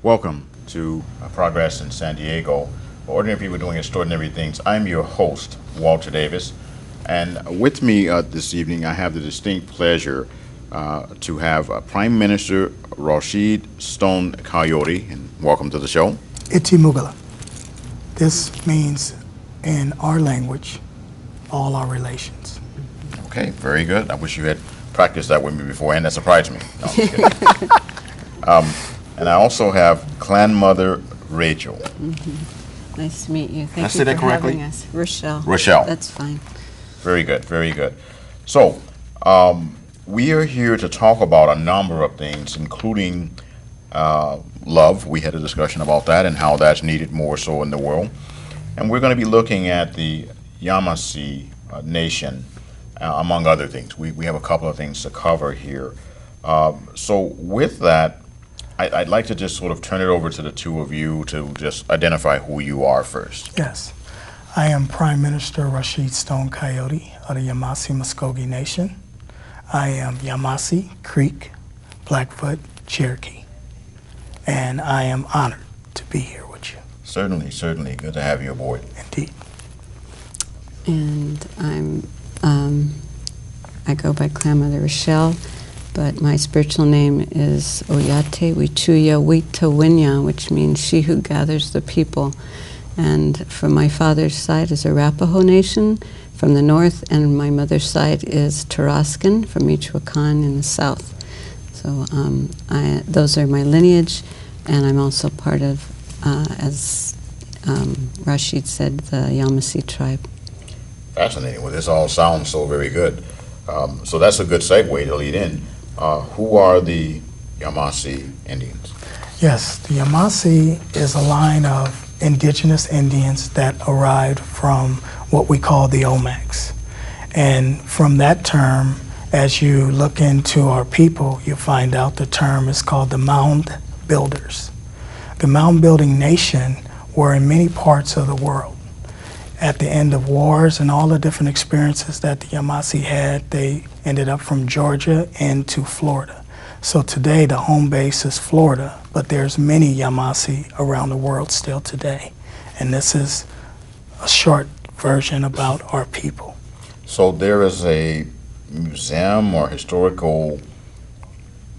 Welcome to Progress in San Diego, Ordinary People Doing Extraordinary Things. I'm your host, Walter Davis, and with me this evening I have the distinct pleasure to have Prime Minister Rashid Stone Coyote, and welcome to the show. Iti Mugala. This means, in our language, all our relations. Okay, very good. I wish you had practiced that with me beforehand. That surprised me. No, I'm just kidding. And I also have Clan Mother Rachel. Nice to meet you. Thank I you say that for correctly? having us. Rochelle. Rochelle. That's fine. Very good, very good. So, we are here to talk about a number of things, including love. We had a discussion about that and how that's needed more so in the world. And we're going to be looking at the Yamassee Nation, among other things. We have a couple of things to cover here. So with that, I'd like to just sort of turn it over to the two of you to just identify who you are first. Yes. I am Prime Minister Rashid Stone Coyote of the Yamassee Nation. I am Yamassee, Creek, Blackfoot, Cherokee. And I am honored to be here with you. Certainly, certainly. Good to have you aboard. Indeed. And I go by Clan Mother Rochelle, but my spiritual name is Oyate Wichuya Wita Winya, which means she who gathers the people. And from my father's side is Arapaho Nation from the north, and my mother's side is Tarascan from Michoacan in the south. So those are my lineage, and I'm also part of, as Rashid said, the Yamassee tribe. Fascinating. Well, this all sounds so very good. So that's a good segue to lead in. Who are the Yamassee Indians? Yes, the Yamassee is a line of indigenous Indians that arrived from what we call the Omax. And from that term, as you look into our people, you find out the term is called the Mound Builders. The mound building nation were in many parts of the world. At the end of wars and all the different experiences that the Yamassee had, they ended up from Georgia into Florida. So today the home base is Florida, but there's many Yamassee around the world still today. And this is a short version about our people. So there is a museum or historical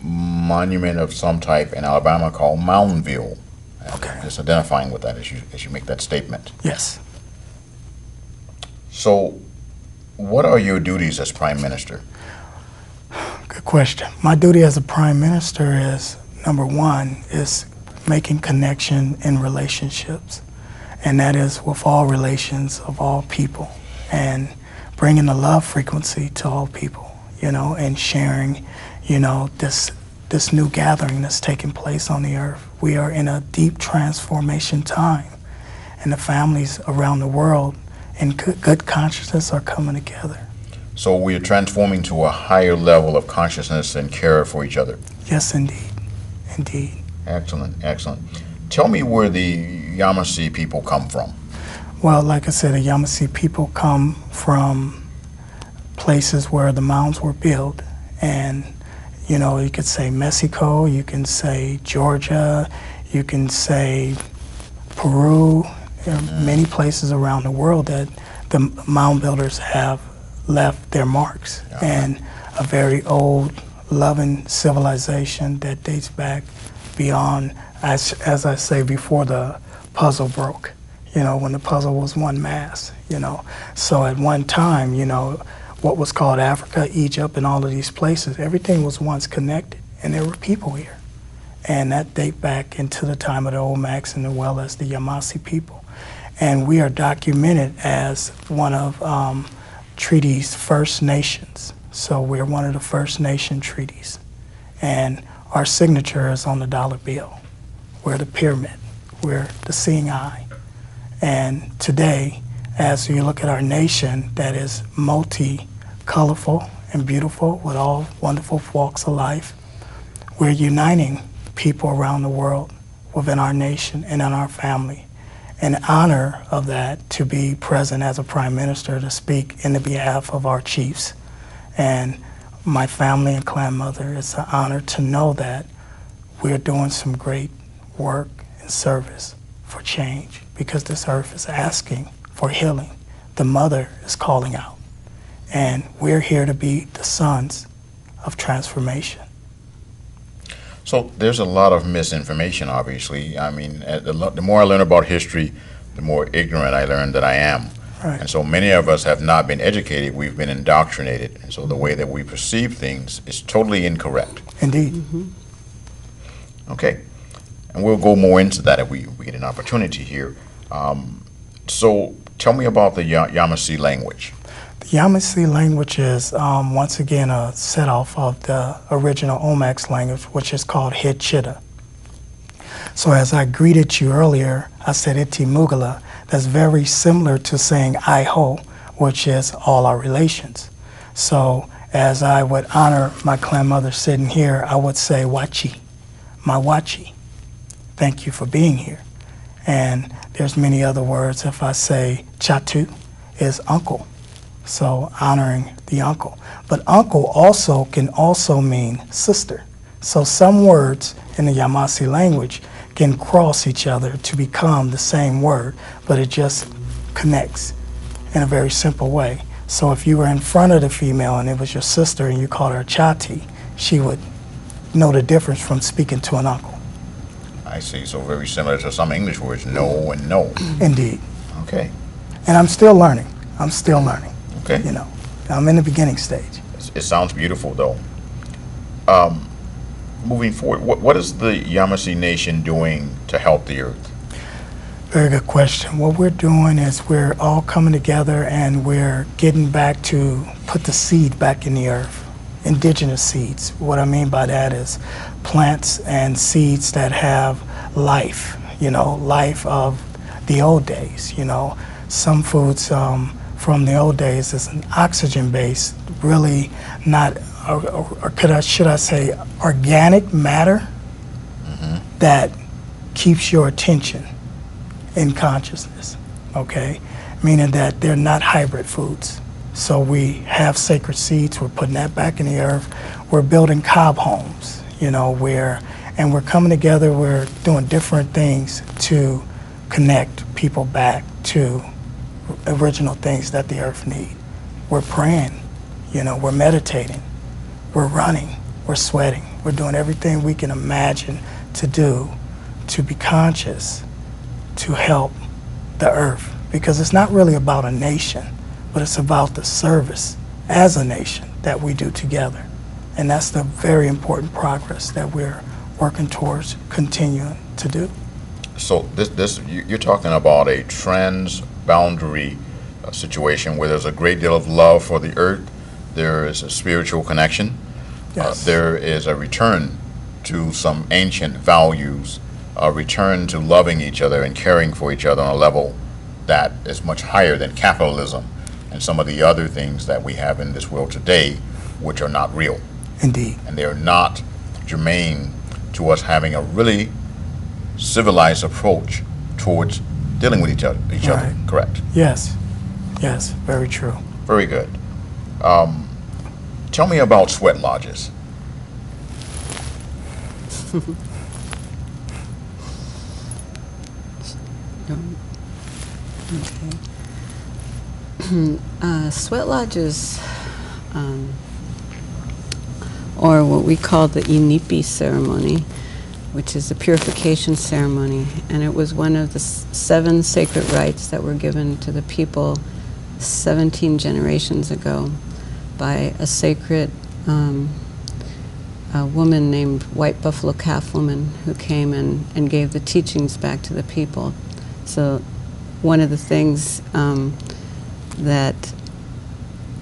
monument of some type in Alabama called Moundville. Okay. Just identifying with that as you make that statement. Yes. So what are your duties as Prime Minister? Good question. My duty as a Prime Minister is, number one, is making connection in relationships. And that is with all relations of all people. And bringing the love frequency to all people, and sharing, this new gathering that's taking place on the earth. We are in a deep transformation time, and the families around the world in good consciousness are coming together. So we are transforming to a higher level of consciousness and care for each other. Yes, indeed. Indeed. Excellent, excellent. Tell me where the Yamassee people come from. Well, like I said, the Yamassee people come from places where the mounds were built. And, you could say Mexico, you can say Georgia, you can say Peru. There are many places around the world that the mound builders have left their marks. Yeah. And a very old, loving civilization that dates back beyond, as I say, before the puzzle broke. When the puzzle was one mass, So at one time, what was called Africa, Egypt, and all of these places, everything was once connected, and there were people here. And that date back into the time of the Olmecs and as well as the Yamassee people. And we are documented as one of treaties First Nations. So we're one of the First Nation treaties. And our signature is on the dollar bill. We're the pyramid. We're the seeing eye. And today, as you look at our nation that is multi-colorful and beautiful with all wonderful walks of life, we're uniting people around the world within our nation and in our family. In honor of that, to be present as a Prime Minister to speak in the behalf of our chiefs and my family and clan mother, it's an honor to know that we're doing some great work, and service for change, because this earth is asking for healing. The mother is calling out, and we're here to be the sons of transformation. So there's a lot of misinformation, obviously. I mean, the more I learn about history, the more ignorant I learn that I am. Right. And so many of us have not been educated, we've been indoctrinated. And so the way that we perceive things is totally incorrect. Indeed. Mm-hmm. Okay. And we'll go more into that if we get an opportunity here. So tell me about the Yamassee language. The Yamassee language is, once again, a set off of the original Omax language, which is called Hichita. So as I greeted you earlier, I said Iti Mugala. That's very similar to saying I-ho, which is all our relations. So as I would honor my clan mother sitting here, I would say Wachi, my Wachi. Thank you for being here. And there's many other words. If I say Chatu is uncle, so honoring the uncle. But uncle also can also mean sister. So some words in the Yamassee language can cross each other to become the same word, but it just connects in a very simple way. So if you were in front of the female and it was your sister and you called her Chati, she would know the difference from speaking to an uncle. I see. So very similar to some English words, no and no. Indeed. Okay. And I'm still learning. I'm still learning. Okay. You know, I'm in the beginning stage. It sounds beautiful, though. Moving forward, what is the Yamassee Nation doing to help the earth? Very good question. What we're doing is we're all coming together and we're getting back to put the seed back in the earth, indigenous seeds. What I mean by that is plants and seeds that have life, you know, life of the old days, you know. Some foods from the old days is an oxygen-based, really not, or should I say, organic matter that keeps your attention in consciousness, okay? Meaning that they're not hybrid foods. So we have sacred seeds, we're putting that back in the earth. We're building cob homes, you know, and we're coming together, we're doing different things to connect people back to original things that the earth need. We're praying, you know, we're meditating, we're running, we're sweating, we're doing everything we can imagine to do to be conscious, to help the earth. Because it's not really about a nation, but it's about the service as a nation that we do together. And that's the very important progress that we're working towards continuing to do. So you're talking about a transboundary situation where there's a great deal of love for the earth, there is a spiritual connection, Yes. there is a return to some ancient values, a return to loving each other and caring for each other on a level that is much higher than capitalism and some of the other things that we have in this world today, which are not real. Indeed. And they're not germane to us having a really civilized approach towards dealing with each other. Right. Correct? Yes. Yes, very true. Very good. Tell me about sweat lodges. Sweat lodges, or what we call the Inipi ceremony, which is the purification ceremony, and it was one of the 7 sacred rites that were given to the people 17 generations ago by a sacred a woman named White Buffalo Calf Woman, who came and gave the teachings back to the people. So one of the things that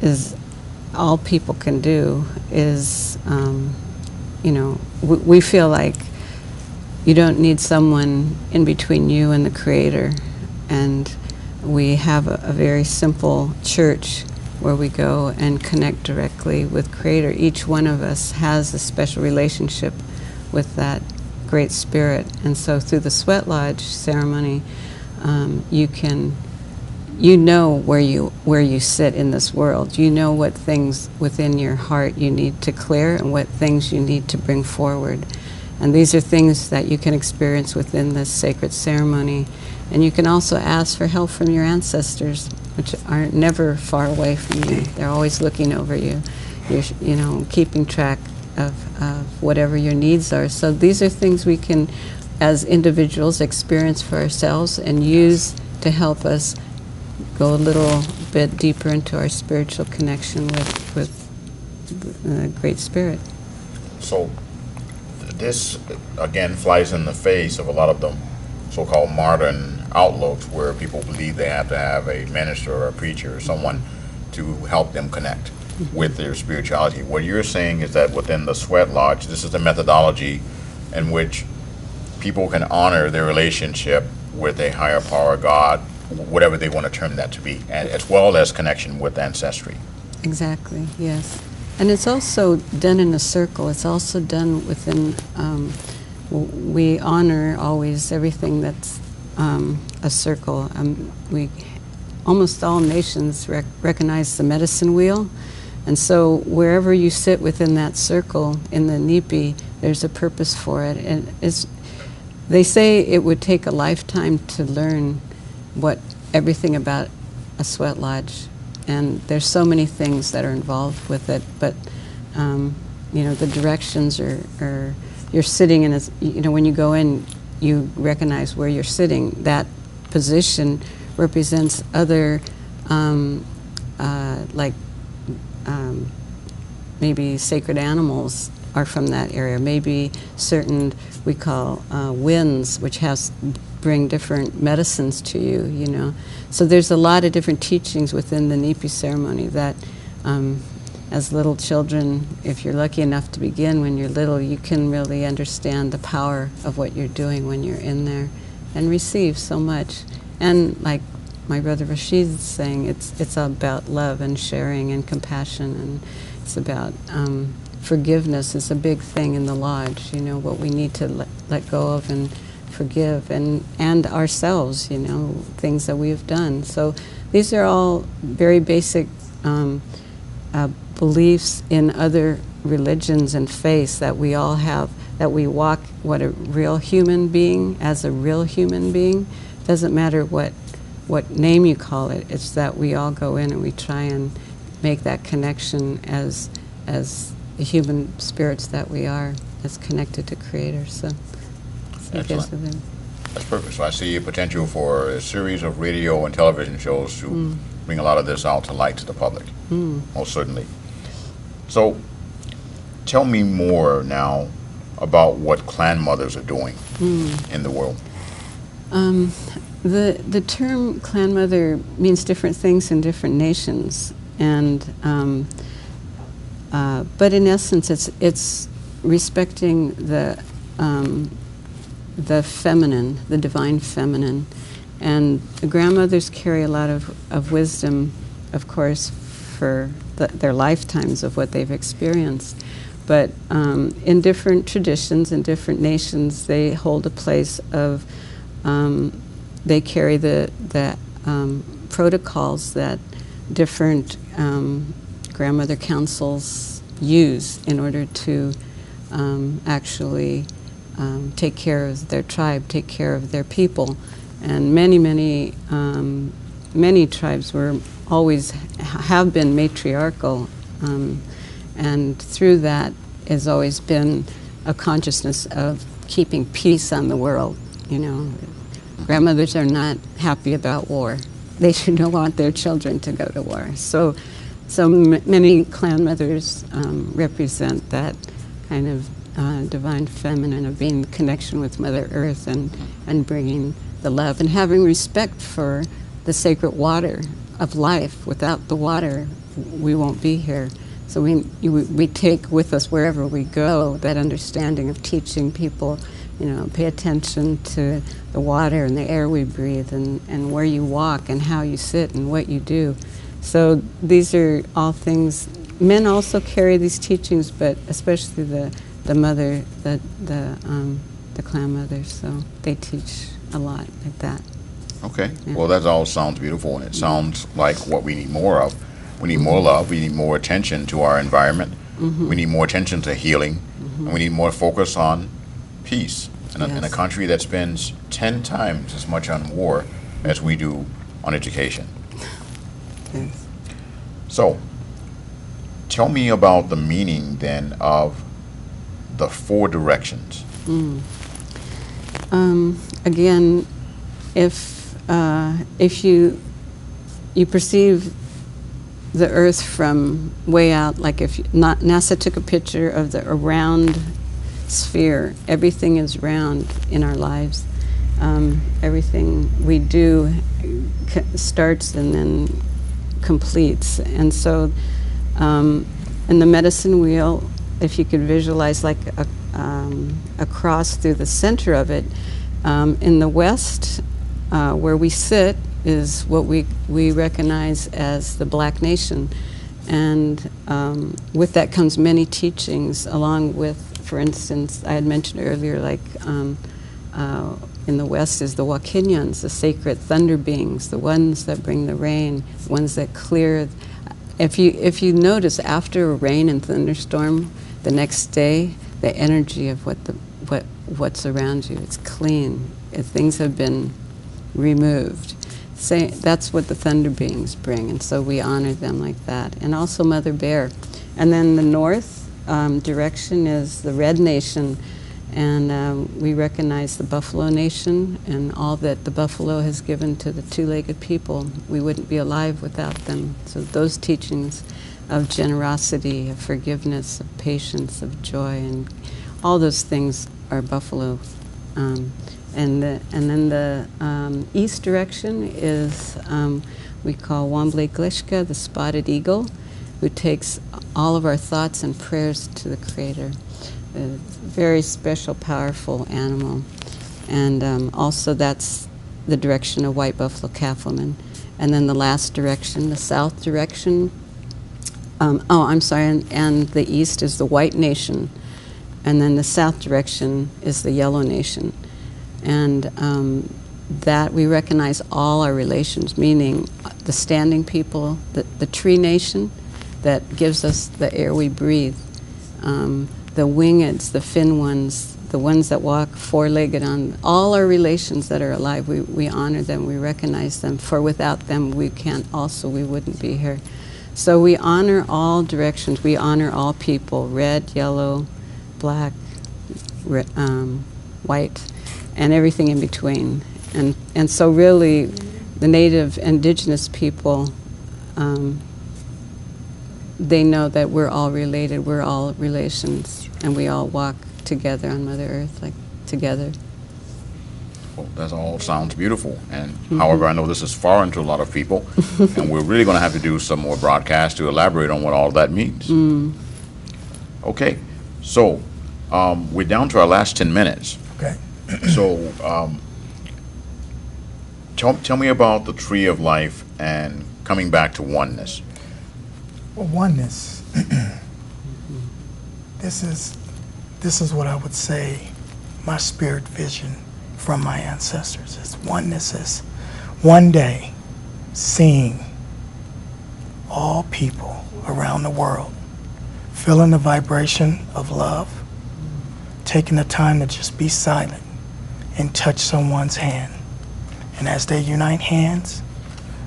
is all people can do is, you know, we feel like you don't need someone in between you and the Creator. And we have a very simple church where we go and connect directly with Creator. Each one of us has a special relationship with that Great Spirit. And so through the Sweat Lodge ceremony, you know where you sit in this world. You know what things within your heart you need to clear and what things you need to bring forward. And these are things that you can experience within this sacred ceremony. And you can also ask for help from your ancestors, which are never far away from you. They're always looking over you. You're, keeping track of whatever your needs are. So these are things we can, as individuals, experience for ourselves and use to help us go a little bit deeper into our spiritual connection with the Great Spirit. So this, again, flies in the face of a lot of the so-called modern outlooks where people believe they have to have a minister or a preacher or someone to help them connect with their spirituality. What you're saying is that within the Sweat Lodge, this is the methodology in which people can honor their relationship with a higher power, God, whatever they want to term that to be, and as well as connection with ancestry. Exactly, yes. And it's also done in a circle. It's also done within, we honor always everything that's a circle. Almost all nations recognize the medicine wheel. And so wherever you sit within that circle in the Nipi, there's a purpose for it. And they say it would take a lifetime to learn everything about a sweat lodge. And there's so many things that are involved with it. But, the directions are you're sitting in when you go in, you recognize where you're sitting. That position represents other, maybe sacred animals are from that area. Maybe certain, we call winds, which bring different medicines to you, So there's a lot of different teachings within the Nipi ceremony that as little children, if you're lucky enough to begin when you're little, you can really understand the power of what you're doing when you're in there and receive so much. And like my brother Rashid is saying, it's about love and sharing and compassion, and it's about forgiveness is a big thing in the lodge, what we need to let go of and forgive, and ourselves, things that we have done. So these are all very basic beliefs in other religions and faiths that we all have, that we walk what a real human being, as a real human being. Doesn't matter what name you call it, it's that we all go in and we try and make that connection as the human spirits that we are, as connected to Creator. So excellent. That's perfect. So I see a potential for a series of radio and television shows to bring a lot of this out to light to the public. Most certainly. So tell me more now about what clan mothers are doing in the world. The term clan mother means different things in different nations, and but in essence, it's respecting the feminine, the divine feminine, and the grandmothers carry a lot of wisdom, of course, for their lifetimes of what they've experienced. But in different traditions, in different nations, they hold a place of, they carry the protocols that different grandmother councils use in order to actually take care of their tribe, take care of their people. And many tribes have been matriarchal, and through that has always been a consciousness of keeping peace on the world. Grandmothers are not happy about war. They should not want their children to go to war. So many clan mothers represent that kind of divine feminine, of being in connection with Mother Earth and bringing the love and having respect for the sacred water of life. Without the water, we won't be here. So we take with us wherever we go that understanding of teaching people, pay attention to the water and the air we breathe, and where you walk and how you sit and what you do. So these are all things. Men also carry these teachings, but especially the mother, the clan mothers. So they teach a lot like that. Okay. Yeah. Well, that all sounds beautiful, and it sounds like what we need more of. We need more love. We need more attention to our environment. We need more attention to healing. And we need more focus on peace in a Yes. country that spends 10 times as much on war as we do on education. Yes. So, tell me about the meaning then of the four directions. Again, if you perceive the Earth from way out, like if NASA took a picture of a round sphere, everything is round in our lives. Everything we do starts and then completes. And so in the medicine wheel, if you could visualize like a cross through the center of it, in the West, where we sit, is what we recognize as the Black Nation. And with that comes many teachings, along with, for instance, I had mentioned earlier, like in the West is the Wakinyans, the sacred thunder beings, the ones that bring the rain, the ones that clear. If you notice, after a rain and thunderstorm, the next day, the energy of what's around you, it's clean. Things have been removed. That's what the thunder beings bring, and so we honor them like that. And also Mother Bear. And then the north direction is the Red Nation, and we recognize the Buffalo Nation and all that the buffalo has given to the two-legged people. We wouldn't be alive without them. So those teachings of generosity, of forgiveness, of patience, of joy, and all those things are buffalo. And then the east direction is we call Wamble Glishka, the spotted eagle, who takes all of our thoughts and prayers to the Creator. A very special, powerful animal. And also that's the direction of white buffalo cattlemen. And then the last direction, the south direction, and the east is the white nation. And then the south direction is the yellow nation. And that we recognize all our relations, meaning the standing people, the tree nation that gives us the air we breathe, the wingeds, the fin ones, the ones that walk four-legged on, all our relations that are alive, we honor them, we recognize them, for without them we wouldn't be here. So we honor all directions, we honor all people, red, yellow, black, white, and everything in between. And so really, the native indigenous people, they know that we're all related, we're all relations, and we all walk together on Mother Earth, like together. Well, that all sounds beautiful. And however, I know this is foreign to a lot of people, and we're really going to have to do some more broadcasts to elaborate on what all that means. Okay, so we're down to our last 10 minutes. Okay. So tell me about the tree of life and coming back to oneness. Well, oneness. This is what I would say my spirit vision from my ancestors is. Oneness is one day seeing all people around the world feeling the vibration of love, taking the time to just be silent and touch someone's hand. And as they unite hands,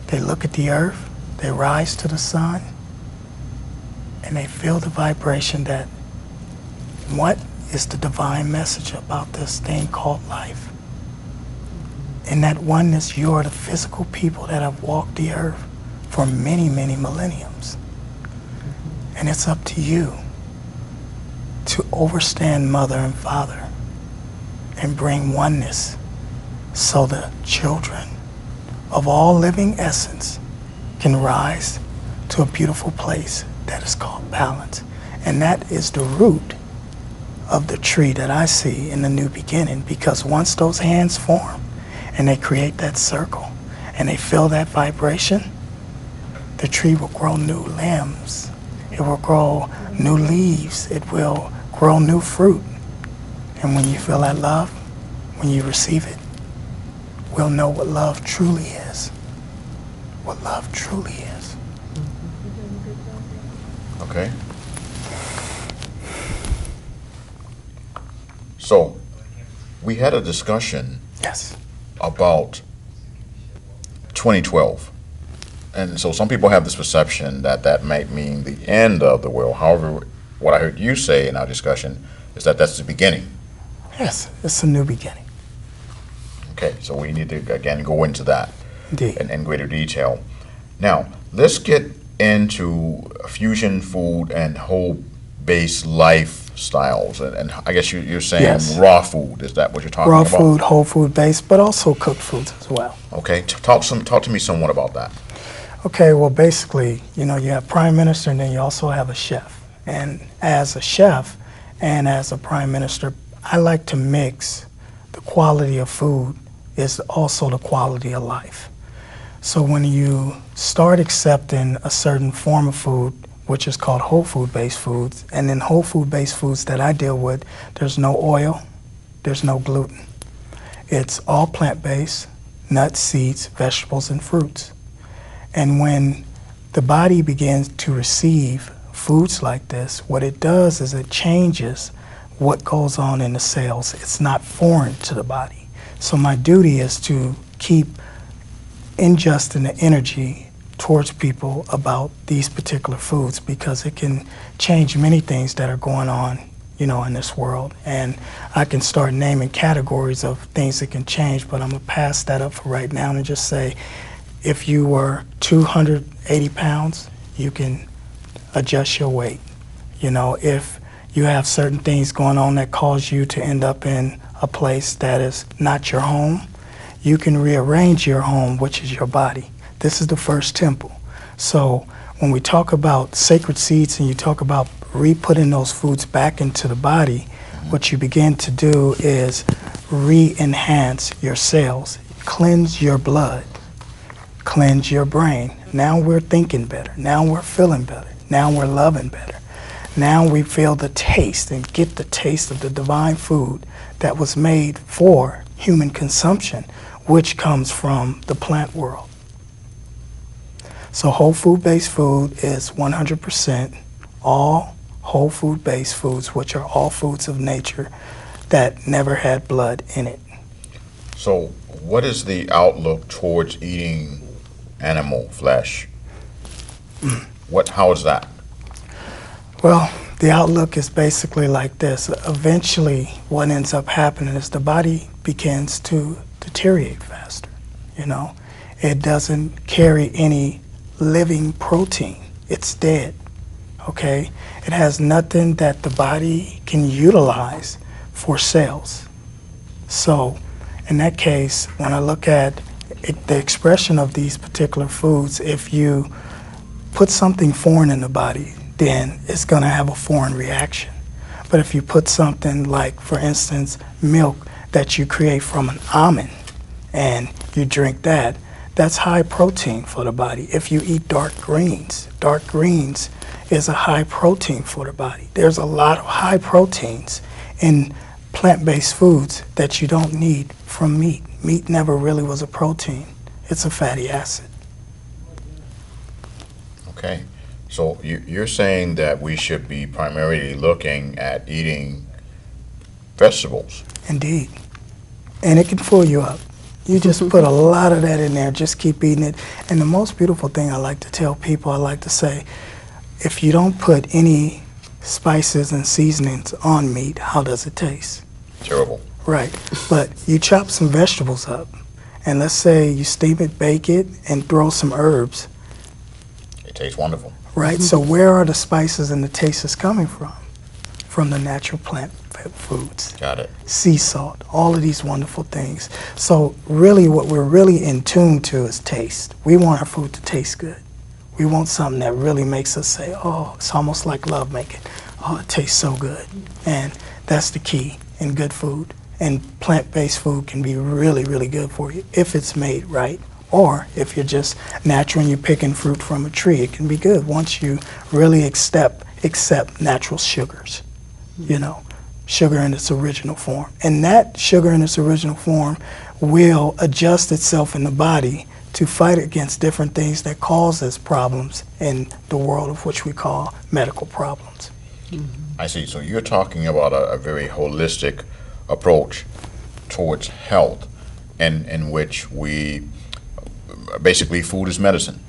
they look at the earth, they rise to the sun, and they feel the vibration that what is the divine message about this thing called life. In that oneness, you are the physical people that have walked the earth for many, many millenniums. And it's up to you to overstand Mother and Father and bring oneness so the children of all living essence can rise to a beautiful place that is called balance. And that is the root of the tree that I see in the new beginning, because once those hands form and they create that circle and they feel that vibration, the tree will grow new limbs, it will grow new leaves, it will grow new fruit. And when you feel that love, when you receive it, we'll know what love truly is. What love truly is. Okay. So, we had a discussion Yes. about 2012. And so some people have this perception that that might mean the end of the world. However, what I heard you say in our discussion is that that's the beginning. Yes, it's a new beginning. Okay, so we need to, again, go into that Indeed. in greater detail. Now, let's get into fusion food and whole-based lifestyles. And I guess you're saying Yes. raw food. Is that what you're talking Raw about? food, whole food based, but also cooked foods as well. Okay, talk to me somewhat about that. Okay, well, basically, you have prime minister and then you also have a chef. And as a chef and as a prime minister, I like to mix the quality of food is also the quality of life. So when you start accepting a certain form of food, which is called whole food based foods, and in whole food based foods that I deal with, there's no oil, there's no gluten. It's all plant based, nuts, seeds, vegetables, and fruits. And when the body begins to receive foods like this, what it does is it changes what goes on in the cells. It's not foreign to the body. So my duty is to keep ingesting the energy towards people about these particular foods because it can change many things that are going on, in this world. And I can start naming categories of things that can change, but I'm gonna pass that up for right now and just say, if you were 280 pounds, you can adjust your weight. If you have certain things going on that cause you to end up in a place that is not your home, you can rearrange your home, which is your body. This is the first temple. So when we talk about sacred seeds and you talk about re-putting those foods back into the body, what you begin to do is re-enhance your cells, cleanse your blood, cleanse your brain. Now we're thinking better. Now we're feeling better. Now we're loving better. Now we feel the taste and get the taste of the divine food that was made for human consumption, which comes from the plant world. So whole food based food is 100% all whole food based foods, which are all foods of nature that never had blood in it. So what is the outlook towards eating animal flesh? How is that? Well, the outlook is basically like this. Eventually, what ends up happening is the body begins to deteriorate faster. It doesn't carry any living protein. It's dead. Okay? It has nothing that the body can utilize for cells. So, in that case, when I look at the expression of these particular foods, if you put something foreign in the body, then it's going to have a foreign reaction. But if you put something like, for instance, milk that you create from an almond and you drink that, that's high protein for the body. If you eat dark greens is a high protein for the body. There's a lot of high proteins in plant-based foods that you don't need from meat. Meat never really was a protein. It's a fatty acid. Okay. So you're saying that we should be primarily looking at eating vegetables. Indeed. And it can fool you up. You just put a lot of that in there, just keep eating it. And the most beautiful thing I like to tell people, I like to say, if you don't put any spices and seasonings on meat, how does it taste? Terrible. Right. But you chop some vegetables up, and let's say you steam it, bake it, and throw some herbs. It tastes wonderful. Right? So where are the spices and the tastes coming from? From the natural plant foods. Got it. Sea salt, all of these wonderful things. So really what we're really in tune to is taste. We want our food to taste good. We want something that really makes us say, oh, it's almost like love making. Oh, it tastes so good. And that's the key in good food. And plant-based food can be really, really good for you if it's made right. Or if you're just natural and you're picking fruit from a tree, it can be good once you really accept natural sugars, sugar in its original form. And that sugar in its original form will adjust itself in the body to fight against different things that causes problems in the world of which we call medical problems. I see. So you're talking about a very holistic approach towards health, in which we basically food is medicine.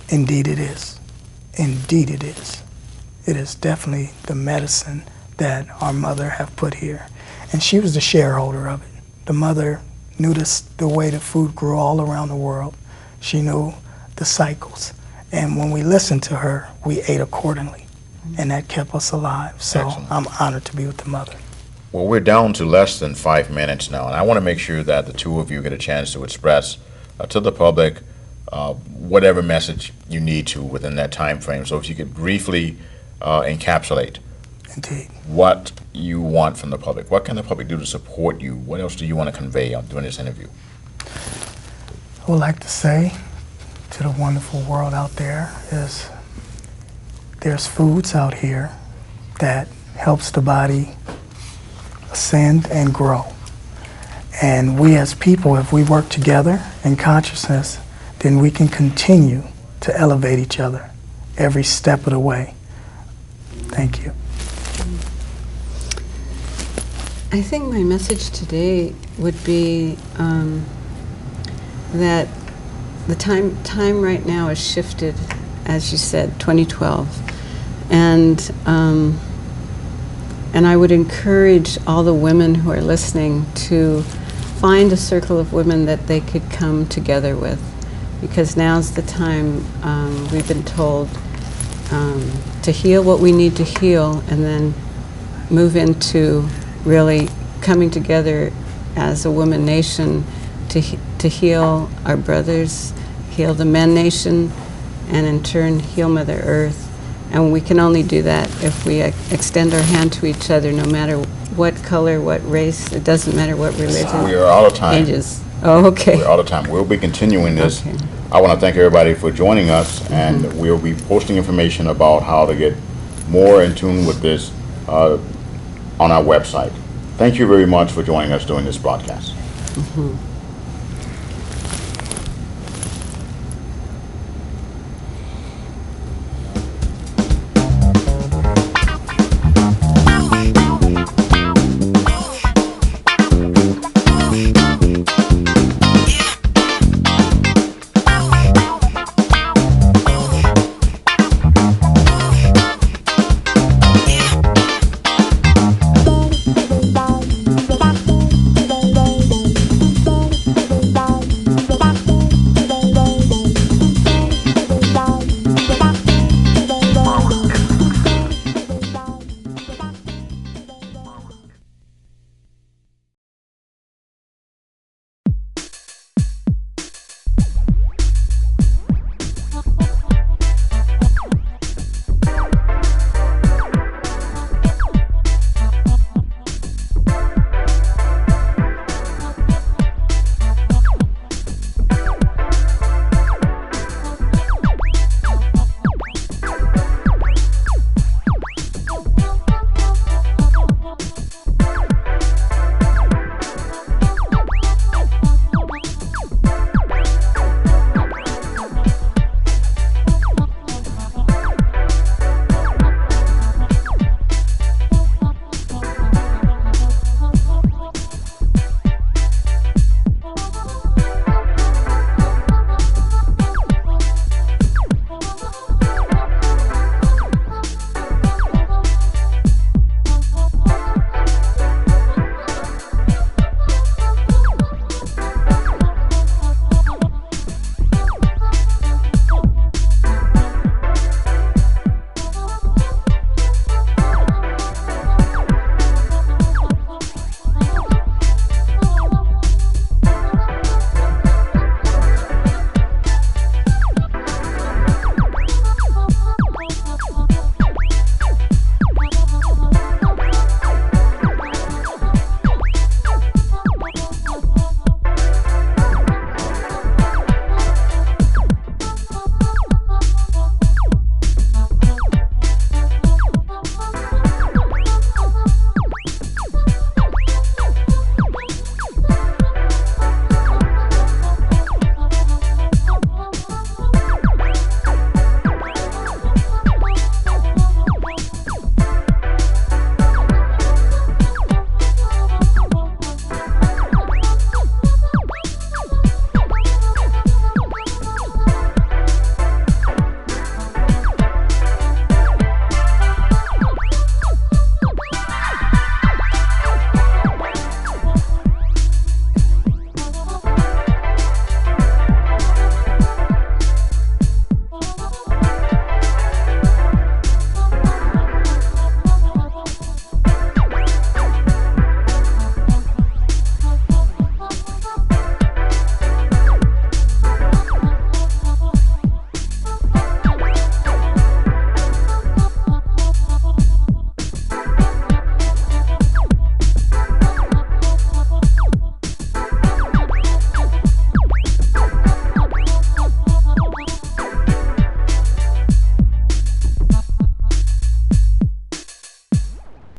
Indeed it is. Indeed it is. It is definitely the medicine that our mother have put here. And she was the shareholder of it. The mother knew the way the food grew all around the world. She knew the cycles. And when we listened to her, we ate accordingly. And that kept us alive. So Excellent. I'm honored to be with the mother. Well, we're down to less than 5 minutes now, and I want to make sure that the two of you get a chance to express to the public whatever message you need to within that time frame. So if you could briefly encapsulate Indeed. what you want from the public. What can the public do to support you? What else do you want to convey during this interview? I would like to say to the wonderful world out there is there's foods out here that helps the body ascend and grow. And we as people, if we work together in consciousness, then we can continue to elevate each other every step of the way. Thank you. I think my message today would be that the time right now is shifted, as you said, 2012, and I would encourage all the women who are listening to find a circle of women that they could come together with, because now's the time. We've been told to heal what we need to heal, and then move into really coming together as a woman nation to heal our brothers, heal the men nation, and in turn heal Mother Earth. And we can only do that if we extend our hand to each other, no matter what color, what race, it doesn't matter what religion. We are out of time. Ages. Oh, okay. We're out of time. We'll be continuing this. Okay. I want to thank everybody for joining us, and we'll be posting information about how to get more in tune with this on our website. Thank you very much for joining us during this broadcast.